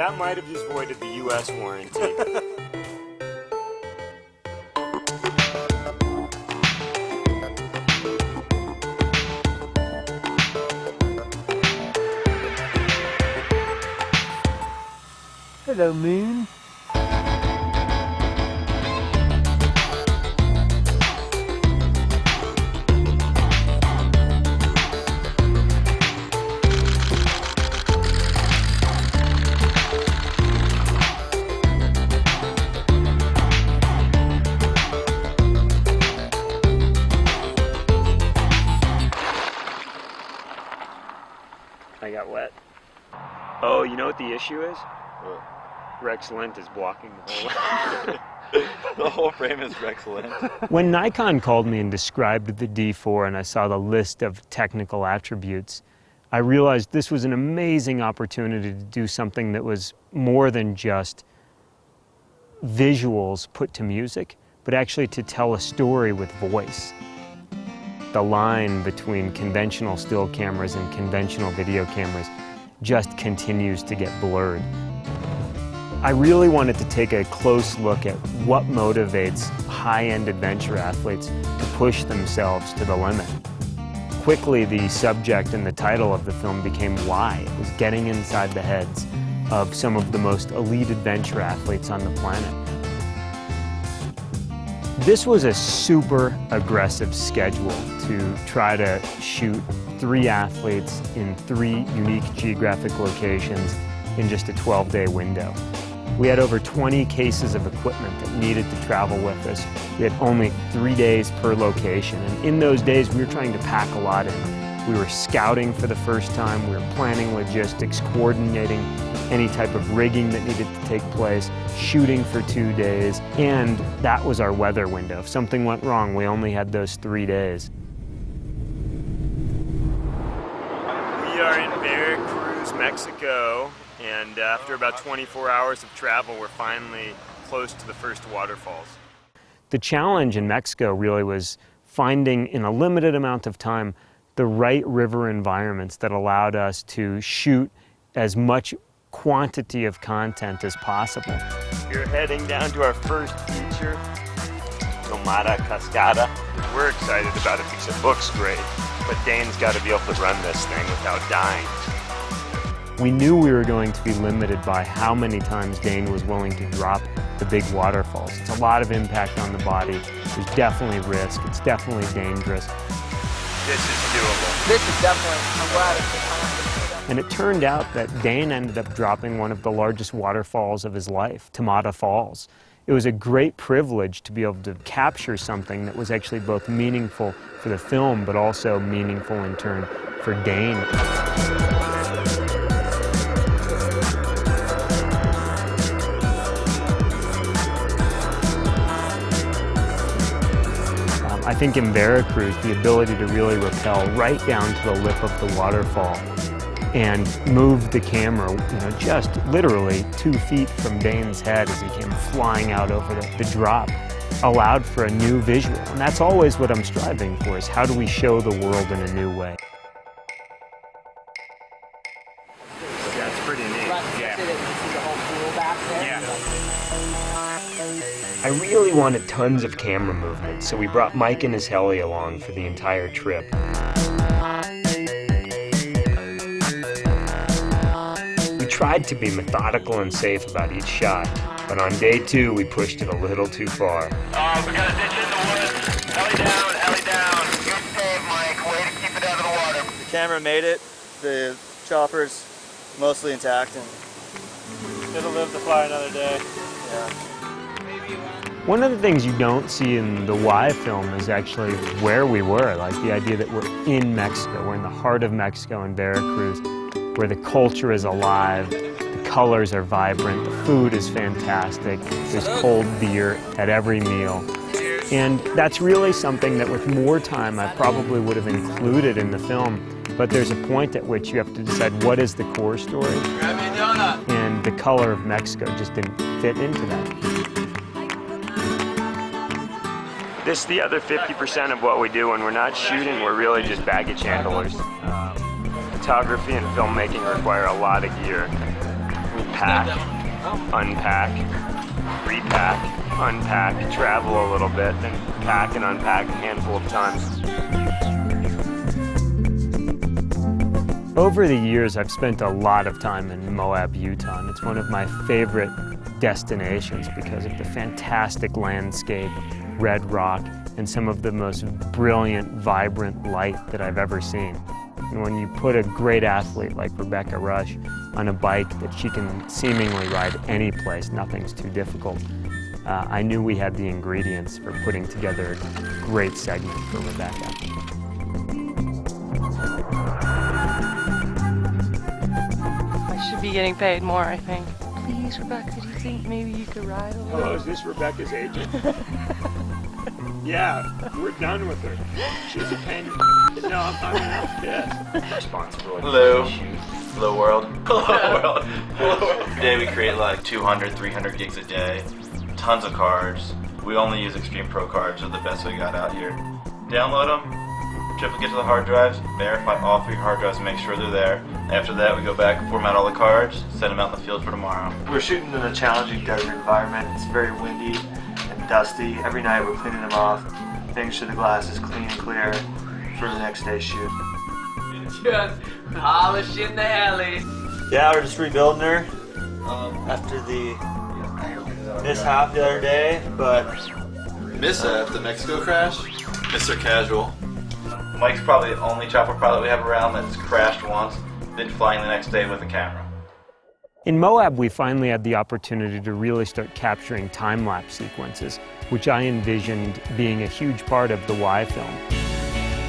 That might have just voided the U.S. warranty. Hello, moon. I got wet. Oh, you know what the issue is? What? Rex Lint is blocking the whole The whole frame is Rex Lint. When Nikon called me and described the D4 and I saw the list of technical attributes, I realized this was an amazing opportunity to do something that was more than just visuals put to music, but actually to tell a story with voice. The line between conventional still cameras and conventional video cameras just continues to get blurred. I really wanted to take a close look at what motivates high-end adventure athletes to push themselves to the limit. Quickly, the subject and the title of the film became Why. It was getting inside the heads of some of the most elite adventure athletes on the planet. This was a super aggressive schedule to try to shoot 3 athletes in 3 unique geographic locations in just a 12-day window. We had over 20 cases of equipment that needed to travel with us. We had only 3 days per location, and in those days we were trying to pack a lot in. We were scouting for the first time, we were planning logistics, coordinating any type of rigging that needed to take place, shooting for 2 days, and that was our weather window. If something went wrong, we only had those 3 days. We are in Veracruz, Mexico, and after about 24 hours of travel, we're finally close to the first waterfalls. The challenge in Mexico really was finding, in a limited amount of time, the right river environments that allowed us to shoot as much quantity of content as possible. We're heading down to our first feature, Lomada Cascada. We're excited about it because it looks great, but Dane's got to be able to run this thing without dying. We knew we were going to be limited by how many times Dane was willing to drop the big waterfalls. It's a lot of impact on the body. There's definitely risk. It's definitely dangerous. This is doable. This is definitely, I'm glad it's And it turned out that Dane ended up dropping one of the largest waterfalls of his life, Tamata Falls. It was a great privilege to be able to capture something that was actually both meaningful for the film, but also meaningful in turn for Dane. I think in Veracruz, the ability to really rappel right down to the lip of the waterfall and move the camera, just literally 2 feet from Dane's head as he came flying out over the drop, allowed for a new visual. And that's always what I'm striving for, is how do we show the world in a new way? That's pretty neat. Yeah. The whole pool back there. Yeah. I really wanted tons of camera movement, so we brought Mike and his heli along for the entire trip. We tried to be methodical and safe about each shot, but on day 2 we pushed it a little too far. Oh, we got a ditch in the woods. Heli down, heli down. Good save, Mike. Way to keep it out of the water. The camera made it. The chopper's mostly intact, and it'll live to fly another day. Yeah. One of the things you don't see in the Why film is actually where we were, like the idea that we're in Mexico. We're in the heart of Mexico in Veracruz, where the culture is alive, the colors are vibrant, the food is fantastic, there's cold beer at every meal. And that's really something that with more time I probably would have included in the film, but there's a point at which you have to decide what is the core story. Grab me a donut. And the color of Mexico just didn't fit into that. This is the other 50% of what we do. When we're not shooting, we're really just baggage handlers. Photography and filmmaking require a lot of gear. We pack, unpack, repack, unpack, travel a little bit, then pack and unpack a handful of times. Over the years, I've spent a lot of time in Moab, Utah, and it's one of my favorite destinations because of the fantastic landscape, red rock, and some of the most brilliant, vibrant light that I've ever seen. And when you put a great athlete like Rebecca Rush on a bike that she can seemingly ride any place, nothing's too difficult, I knew we had the ingredients for putting together a great segment for Rebecca. I should be getting paid more, I think. Please, Rebecca, do you think maybe you could ride a little? Hello, is this Rebecca's agent? Yeah, we're done with her. She's a pain. No, I'm not pissed. Responsible. Hello. Hello world. Hello world. Hello world. Today we create like 200, 300 gigs a day. Tons of cards. We only use Extreme Pro cards. They're the best we got out here. Download them, triplicate to the hard drives, verify all 3 hard drives, make sure they're there. After that, we go back and format all the cards, send them out in the field for tomorrow. We're shooting in a challenging desert environment. It's very windy and dusty. Every night we're cleaning them off, making sure the glass is clean and clear for the next day's shoot. Just polishing the alley. Yeah, we're just rebuilding her after the mishap the other day, but Mishap, the Mexico crash? Mr. Casual. Mike's probably the only chopper pilot we have around that's crashed once, then flying the next day with a camera. In Moab, we finally had the opportunity to really start capturing time-lapse sequences, which I envisioned being a huge part of the Y film.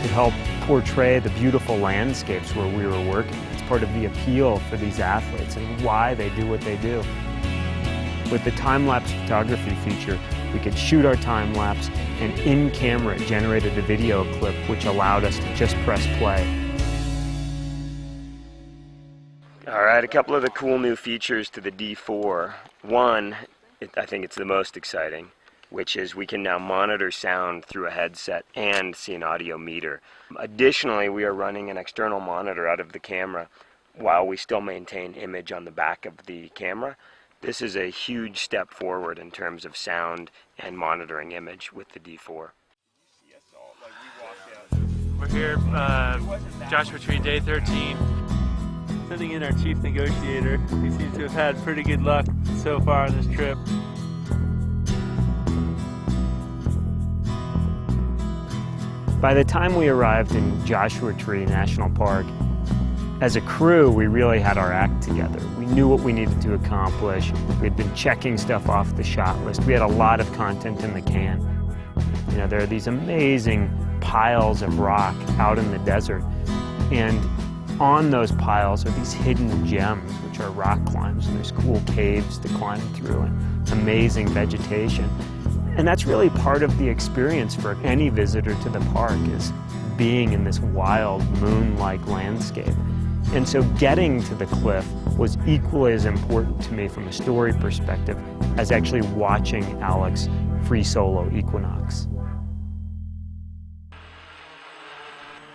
It helped portray the beautiful landscapes where we were working. It's part of the appeal for these athletes and why they do what they do. With the time-lapse photography feature, we could shoot our time-lapse, and in-camera it generated a video clip which allowed us to just press play. All right, a couple of the cool new features to the D4. One, I think it's the most exciting, which is we can now monitor sound through a headset and see an audio meter. Additionally, we are running an external monitor out of the camera while we still maintain image on the back of the camera. This is a huge step forward in terms of sound and monitoring image with the D4. We're here, Joshua Tree, day 13. Sending in our chief negotiator. He seems to have had pretty good luck so far on this trip. By the time we arrived in Joshua Tree National Park, as a crew, we really had our act together. We knew what we needed to accomplish. We had been checking stuff off the shot list. We had a lot of content in the can. You know, there are these amazing piles of rock out in the desert, and on those piles are these hidden gems, which are rock climbs, and there's cool caves to climb through and amazing vegetation. And that's really part of the experience for any visitor to the park, is being in this wild, moon-like landscape. And so getting to the cliff was equally as important to me from a story perspective as actually watching Alex free solo equinox.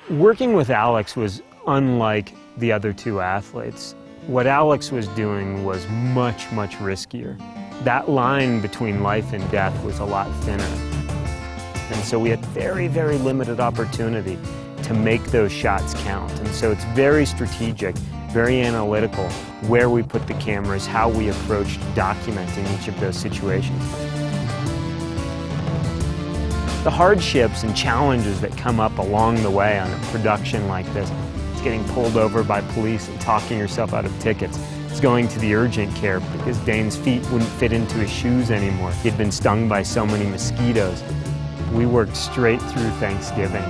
Working with Alex was unlike the other 2 athletes. What Alex was doing was much, much riskier. That line between life and death was a lot thinner. And so we had very, very limited opportunity to make those shots count. And so it's very strategic, very analytical, where we put the cameras, how we approached documenting each of those situations. The hardships and challenges that come up along the way on a production like this, it's getting pulled over by police and talking yourself out of tickets. It's going to the urgent care because Dane's feet wouldn't fit into his shoes anymore. He'd been stung by so many mosquitoes. We worked straight through Thanksgiving.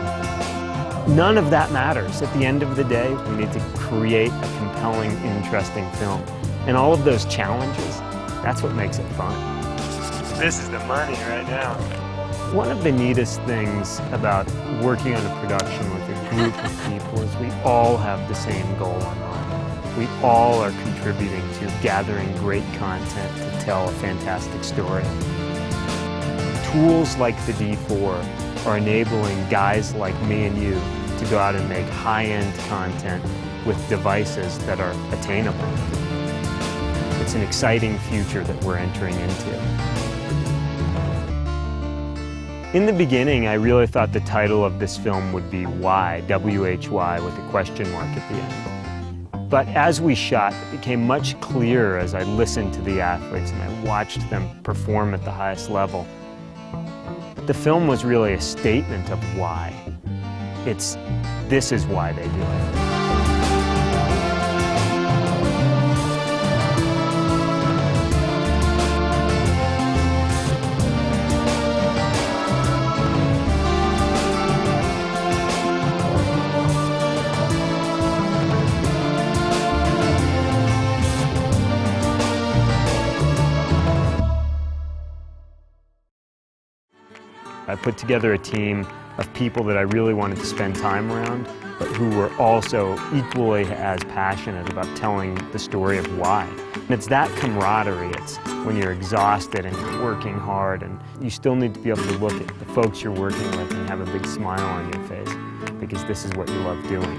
None of that matters. At the end of the day, we need to create a compelling, interesting film. And all of those challenges, that's what makes it fun. This is the money right now. One of the neatest things about working on a production with a group of people is we all have the same goal in mind. We all are contributing to gathering great content to tell a fantastic story. Tools like the D4 are enabling guys like me and you to go out and make high-end content with devices that are attainable. The It's an exciting future that we're entering into. In the beginning, I really thought the title of this film would be Why, W-H-Y, with a question mark at the end. But as we shot, it became much clearer as I listened to the athletes and I watched them perform at the highest level. The film was really a statement of why. This is why they do it. I put together a team of people that I really wanted to spend time around, but who were also equally as passionate about telling the story of why. And it's that camaraderie. It's when you're exhausted and you're working hard, and you still need to be able to look at the folks you're working with and have a big smile on your face, because this is what you love doing.